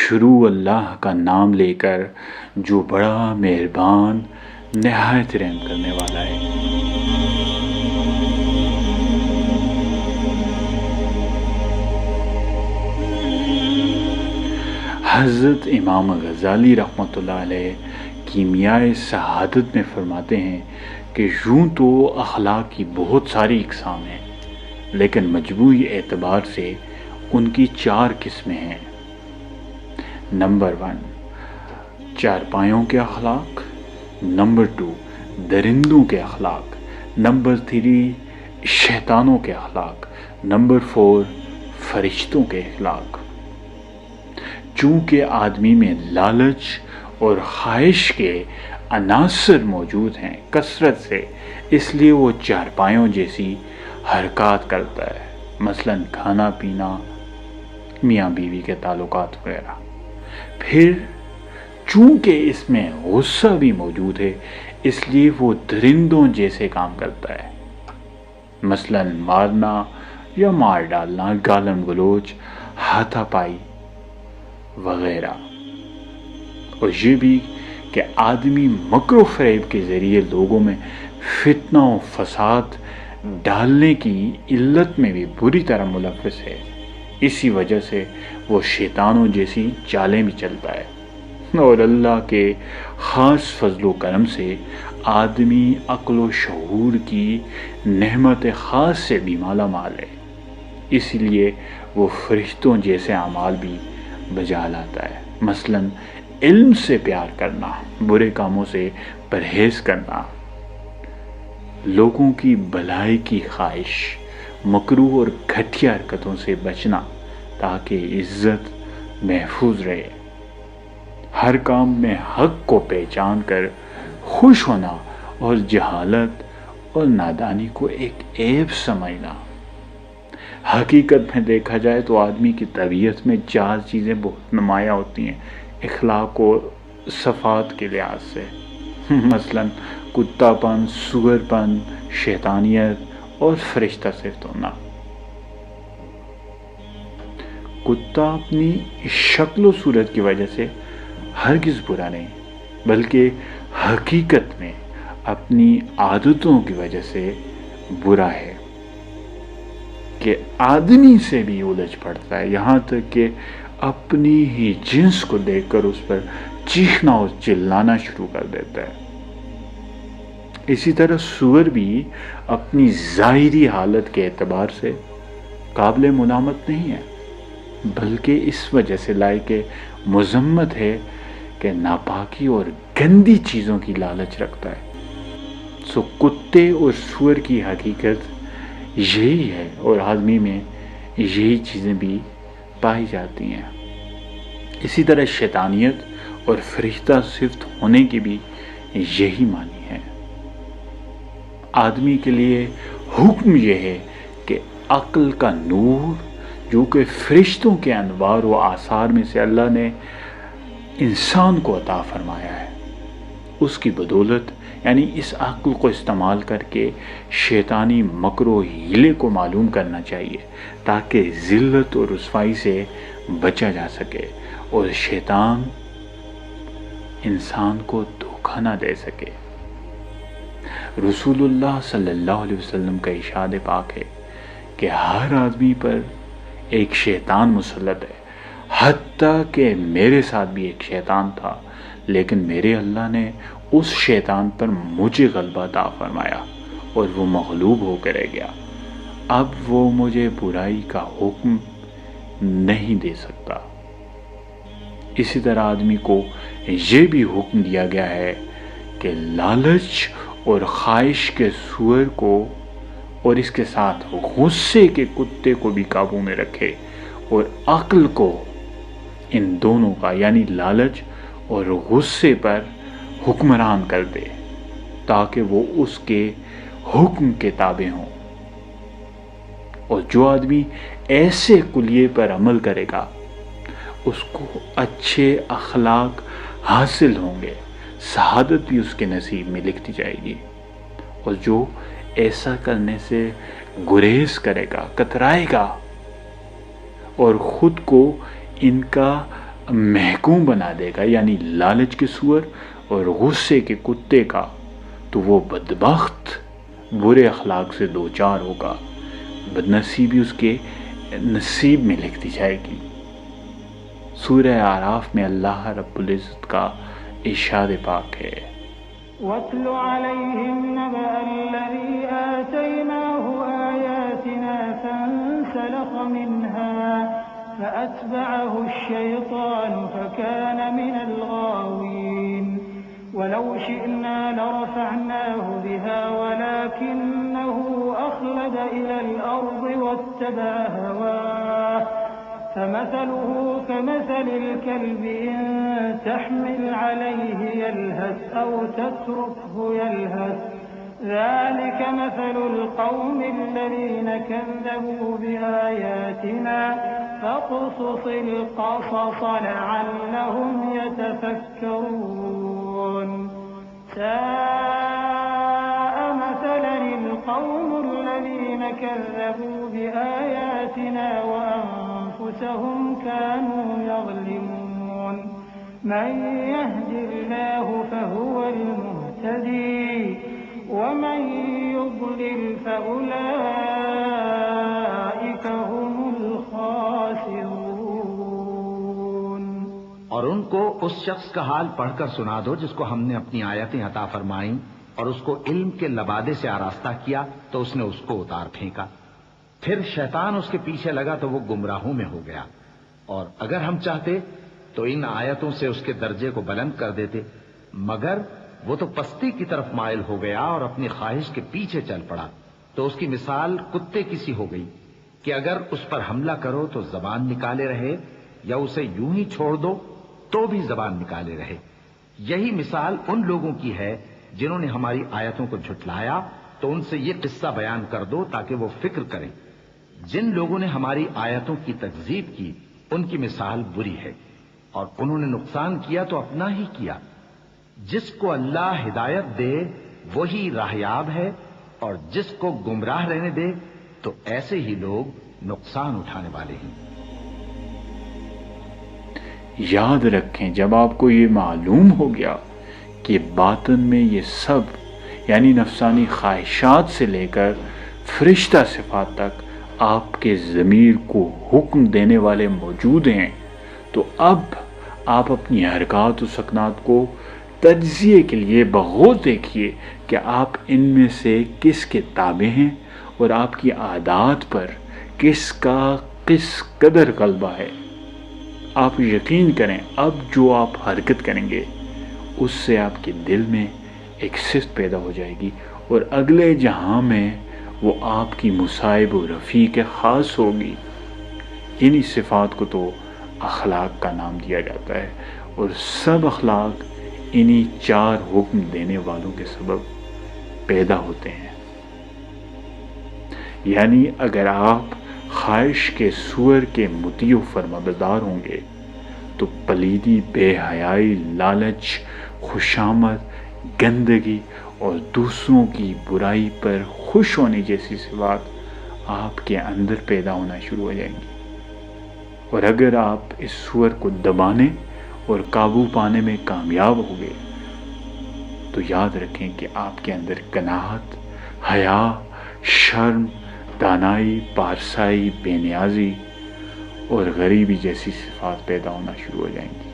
شروع اللہ کا نام لے کر جو بڑا مہربان نہایت رحم کرنے والا ہے۔ حضرت امام غزالی رحمۃ اللہ علیہ کیمیائے سعادت میں فرماتے ہیں کہ یوں تو اخلاق کی بہت ساری اقسام ہیں، لیکن مجموعی اعتبار سے ان کی 4 قسمیں ہیں۔ نمبر 1 چارپائیوں کے اخلاق، نمبر 2 درندوں کے اخلاق، نمبر 3 شیطانوں کے اخلاق، نمبر 4 فرشتوں کے اخلاق۔ چونکہ آدمی میں لالچ اور خواہش کے عناصر موجود ہیں کثرت سے، اس لیے وہ چارپائیوں جیسی حرکات کرتا ہے، مثلا کھانا پینا، میاں بیوی کے تعلقات وغیرہ۔ پھر چونکہ اس میں غصہ بھی موجود ہے، اس لیے وہ درندوں جیسے کام کرتا ہے، مثلا مارنا یا مار ڈالنا، گالم گلوچ، ہاتھا پائی وغیرہ۔ اور یہ بھی کہ آدمی مکر و فریب کے ذریعے لوگوں میں فتنہ و فساد ڈالنے کی علت میں بھی بری طرح ملوث ہے، اسی وجہ سے وہ شیطانوں جیسی چالیں بھی چلتا ہے۔ اور اللہ کے خاص فضل و کرم سے آدمی عقل و شعور کی نعمت خاص سے بھی مالا مال ہے، اس لیے وہ فرشتوں جیسے اعمال بھی بجا لاتا ہے، مثلا علم سے پیار کرنا، برے کاموں سے پرہیز کرنا، لوگوں کی بھلائی کی خواہش، مکروہ اور گھٹیا حرکتوں سے بچنا تاکہ عزت محفوظ رہے، ہر کام میں حق کو پہچان کر خوش ہونا اور جہالت اور نادانی کو ایک عیب سمجھنا۔ حقیقت میں دیکھا جائے تو آدمی کی طبیعت میں 4 چیزیں بہت نمایاں ہوتی ہیں اخلاق و صفات کے لحاظ سے، مثلا کتا پن، سور پن، شیطانیت اور فرشتہ صفت ہونا۔ کتا اپنی شکل و صورت کی وجہ سے ہرگز برا نہیں، بلکہ حقیقت میں اپنی عادتوں کی وجہ سے برا ہے کہ آدمی سے بھی الجھ پڑتا ہے، یہاں تک کہ اپنی ہی جنس کو دیکھ کر اس پر چیخنا اور چلانا شروع کر دیتا ہے۔ اسی طرح سور بھی اپنی ظاہری حالت کے اعتبار سے قابل ملامت نہیں ہے، بلکہ اس وجہ سے لائق مذمت ہے کہ ناپاکی اور گندی چیزوں کی لالچ رکھتا ہے۔ سو کتے اور سور کی حقیقت یہی ہے، اور آدمی میں یہی چیزیں بھی پائی جاتی ہیں۔ اسی طرح شیطانیت اور فرشتہ صفت ہونے کی بھی یہی معنی ہے۔ آدمی کے لیے حکم یہ ہے کہ عقل کا نور جو کہ فرشتوں کے انوار و آثار میں سے اللہ نے انسان کو عطا فرمایا ہے، اس کی بدولت یعنی اس عقل کو استعمال کر کے شیطانی مکر و ہیلے کو معلوم کرنا چاہیے تاکہ ذلت اور رسوائی سے بچا جا سکے اور شیطان انسان کو دھوکہ نہ دے سکے۔ رسول اللہ صلی اللہ علیہ وسلم کا ارشاد پاک ہے کہ ہر آدمی پر ایک شیطان مسلط ہے، حتیٰ کہ میرے ساتھ بھی ایک شیطان تھا، لیکن میرے اللہ نے اس شیطان پر مجھے غلبہ عطا فرمایا اور وہ مغلوب ہو کر رہ گیا، اب وہ مجھے برائی کا حکم نہیں دے سکتا۔ اسی طرح آدمی کو یہ بھی حکم دیا گیا ہے کہ لالچ اور خواہش کے سور کو اور اس کے ساتھ غصے کے کتے کو بھی قابو میں رکھے، اور عقل کو ان دونوں کا یعنی لالچ اور غصے پر حکمران کر دے تاکہ وہ اس کے حکم کے تابع ہوں۔ اور جو آدمی ایسے کلیے پر عمل کرے گا اس کو اچھے اخلاق حاصل ہوں گے، سعادت بھی اس کے نصیب میں لکھ دی جائے گی۔ اور جو ایسا کرنے سے گریز کرے گا، کترائے گا اور خود کو ان کا محکوم بنا دے گا، یعنی لالچ کے سور اور غصے کے کتے کا، تو وہ بدبخت برے اخلاق سے دوچار ہوگا، بدنصیبی اس کے نصیب میں لکھ دی جائے گی۔ سورہ اعراف میں اللہ رب العزت کا ارشاد پاک ہے، وَاتْلُ عَلَيْهِمْ نَبَأَ الَّذِي آتَيْنَاهُ آيَاتِنَا فَانسَلَخَ مِنْهَا فَأَتْبَعَهُ الشَّيْطَانُ فَكَانَ مِنَ الْغَاوِينَ وَلَوْ شِئْنَا لَرَفَعْنَاهُ بِهَا وَلَكِنَّهُ أَخْلَدَ إِلَى الْأَرْضِ وَاتَّبَعَ هَوَاهُ فمثله كمثل الكلب إن تحمل عليه يلهث أو تتركه يلهث ذلك مثل القوم الذين كذبوا بآياتنا فاقصص القصص لعلهم يتفكرون ساء مثلا القوم الذين كذبوا بآياتنا وأنفسهم كانوا يظلمون من يهد الله فهو المهتدي ومن يضلل فأولئك هم الخاسرون۔ اور ان کو اس شخص کا حال پڑھ کر سنا دو جس کو ہم نے اپنی آیتیں عطا فرمائیں اور اس کو علم کے لبادے سے آراستہ کیا تو اس نے اس کو اتار پھینکا، پھر شیطان اس کے پیچھے لگا تو وہ گمراہوں میں ہو گیا، اور اگر ہم چاہتے تو ان آیتوں سے اس کے درجے کو بلند کر دیتے، مگر وہ تو پستی کی طرف مائل ہو گیا اور اپنی خواہش کے پیچھے چل پڑا، تو اس کی مثال کتے کی سی ہو گئی کہ اگر اس پر حملہ کرو تو زبان نکالے رہے، یا اسے یوں ہی چھوڑ دو تو بھی زبان نکالے رہے۔ یہی مثال ان لوگوں کی ہے جنہوں نے ہماری آیتوں کو جھٹلایا، تو ان سے یہ قصہ بیان کر دو تاکہ وہ فکر کریں۔ جن لوگوں نے ہماری آیتوں کی تکذیب کی ان کی مثال بری ہے، اور انہوں نے نقصان کیا تو اپنا ہی کیا۔ جس کو اللہ ہدایت دے وہی راہیاب ہے، اور جس کو گمراہ رہنے دے تو ایسے ہی لوگ نقصان اٹھانے والے ہیں۔ یاد رکھیں، جب آپ کو یہ معلوم ہو گیا کہ باطن میں یہ سب یعنی نفسانی خواہشات سے لے کر فرشتہ صفات تک آپ کے ضمیر کو حکم دینے والے موجود ہیں، تو اب آپ اپنی حرکات و سکنات کو تجزیے کے لیے بغور دیکھیے کہ آپ ان میں سے کس کے تابع ہیں اور آپ کی عادات پر کس کا کس قدر غلبہ ہے۔ آپ یقین کریں، اب جو آپ حرکت کریں گے اس سے آپ کے دل میں ایک صفت پیدا ہو جائے گی، اور اگلے جہاں میں وہ آپ کی مصائب و رفیق خاص ہوگی۔ انہی صفات کو تو اخلاق کا نام دیا جاتا ہے، اور سب اخلاق انہی چار حکم دینے والوں کے سبب پیدا ہوتے ہیں۔ یعنی اگر آپ خواہش کے سور کے مطیع و فرمانبردار ہوں گے تو پلیدی، بے حیائی، لالچ، خوشامد، گندگی اور دوسروں کی برائی پر خوش ہونے جیسی صفات آپ کے اندر پیدا ہونا شروع ہو جائیں گی۔ اور اگر آپ اس سور کو دبانے اور قابو پانے میں کامیاب ہو گئے تو یاد رکھیں کہ آپ کے اندر قناعت، حیا، شرم، دانائی، پارسائی، بے نیازی اور غریبی جیسی صفات پیدا ہونا شروع ہو جائیں گی۔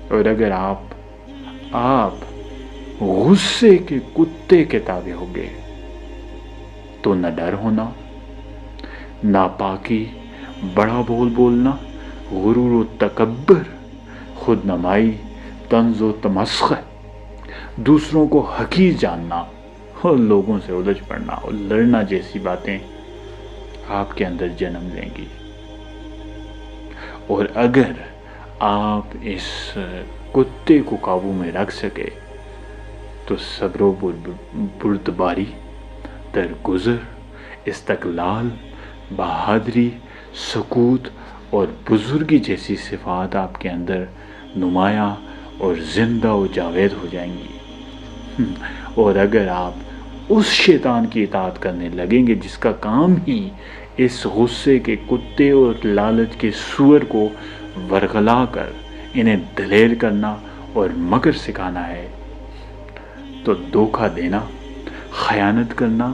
اور اگر آپ غصے کے کتے کے تابع ہو گئے تو نہ ڈر ہونا، ناپاکی، بڑا بولنا، غرور و تکبر، خود نمائی، طنز و تمسخر، دوسروں کو حقیر جاننا اور لوگوں سے الجھ پڑنا اور لڑنا جیسی باتیں آپ کے اندر جنم لیں گی۔ اور اگر آپ اس کتے کو قابو میں رکھ سکے تو صبر و بردباری، درگزر، استقلال، بہادری، سکوت اور بزرگی جیسی صفات آپ کے اندر نمایاں اور زندہ و جاوید ہو جائیں گی۔ اور اگر آپ اس شیطان کی اطاعت کرنے لگیں گے جس کا کام ہی اس غصے کے کتے اور لالچ کے سور کو ورغلا کر انہیں دلیر کرنا اور مکر سکھانا ہے تو دھوکہ دینا، خیانت کرنا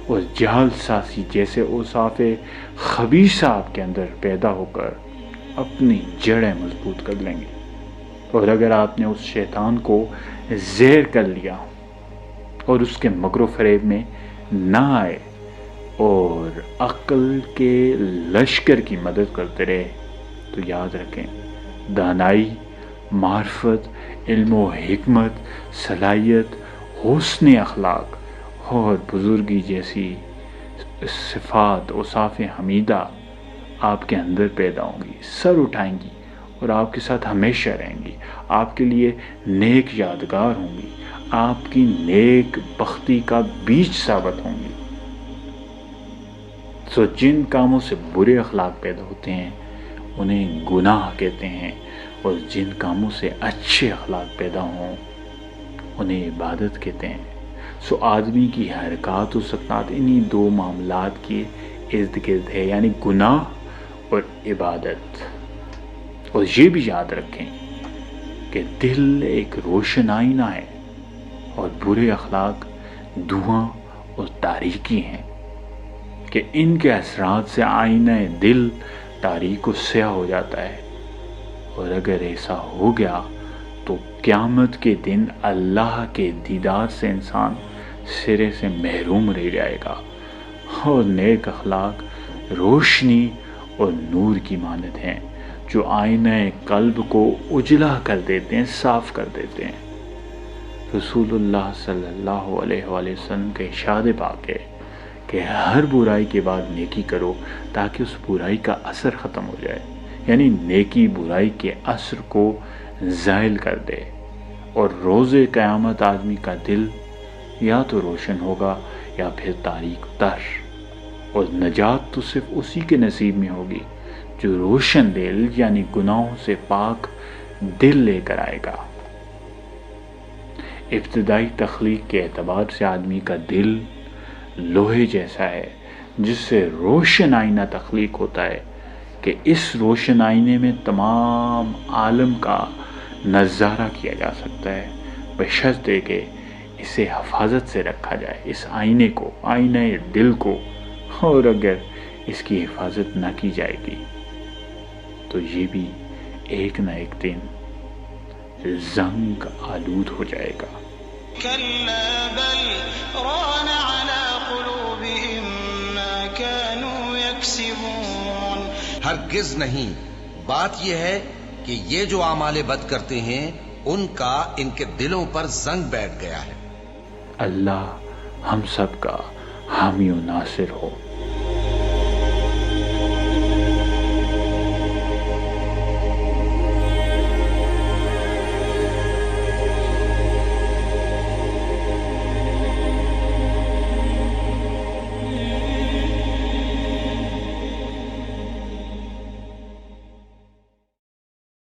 اور جہل سازی جیسے اوصاف خبیثہ آپ کے اندر پیدا ہو کر اپنی جڑیں مضبوط کر لیں گے۔ اور اگر آپ نے اس شیطان کو زہر کر لیا اور اس کے مکر و فریب میں نہ آئے اور عقل کے لشکر کی مدد کرتے رہے تو یاد رکھیں، دانائی، معرفت، علم و حکمت، صلاحیت، حسن اخلاق اور بزرگی جیسی صفات اوصاف حمیدہ آپ کے اندر پیدا ہوں گی، سر اٹھائیں گی اور آپ کے ساتھ ہمیشہ رہیں گی، آپ کے لیے نیک یادگار ہوں گی، آپ کی نیک بختی کا بیج ثابت ہوں گی۔ سو جن کاموں سے برے اخلاق پیدا ہوتے ہیں انہیں گناہ کہتے ہیں، اور جن کاموں سے اچھے اخلاق پیدا ہوں انہیں عبادت کہتے ہیں۔ سو آدمی کی حرکات و سکنات انہی دو معاملات کے ارد گرد ہے، یعنی گناہ اور عبادت۔ اور یہ بھی یاد رکھیں کہ دل ایک روشن آئینہ ہے اور برے اخلاق دھواں اور تاریکی ہیں، کہ ان کے اثرات سے آئینہ دل تاریک و سیاہ ہو جاتا ہے، اور اگر ایسا ہو گیا تو قیامت کے دن اللہ کے دیدار سے انسان سرے سے محروم رہ جائے گا۔ اور نیک اخلاق روشنی اور نور کی مانند ہیں جو آئینہ قلب کو اجلا کر دیتے ہیں، صاف کر دیتے ہیں۔ رسول اللہ صلی اللہ علیہ وآلہ وسلم کا ارشاد پاک ہے کہ ہر برائی کے بعد نیکی کرو تاکہ اس برائی کا اثر ختم ہو جائے، یعنی نیکی برائی کے اثر کو زائل کر دے، اور روز قیامت آدمی کا دل یا تو روشن ہوگا یا پھر تاریک تر، اور نجات تو صرف اسی کے نصیب میں ہوگی جو روشن دل یعنی گناہوں سے پاک دل لے کر آئے گا۔ ابتدائی تخلیق کے اعتبار سے آدمی کا دل لوہے جیسا ہے جس سے روشن آئینہ تخلیق ہوتا ہے، کہ اس روشن آئینے میں تمام عالم کا نظارہ کیا جا سکتا ہے، بشرطے کہ اسے حفاظت سے رکھا جائے، اس آئینے کو، آئینہ دل کو، اور اگر اس کی حفاظت نہ کی جائے گی تو یہ بھی ایک نہ ایک دن زنگ آلود ہو جائے گا۔ كلا بل ران على قلوبهم ما كانوا يكسبون۔ ہرگز نہیں، بات یہ ہے کہ یہ جو اعمال بد کرتے ہیں ان کا ان کے دلوں پر زنگ بیٹھ گیا ہے۔ اللہ ہم سب کا حامی و ناصر ہو۔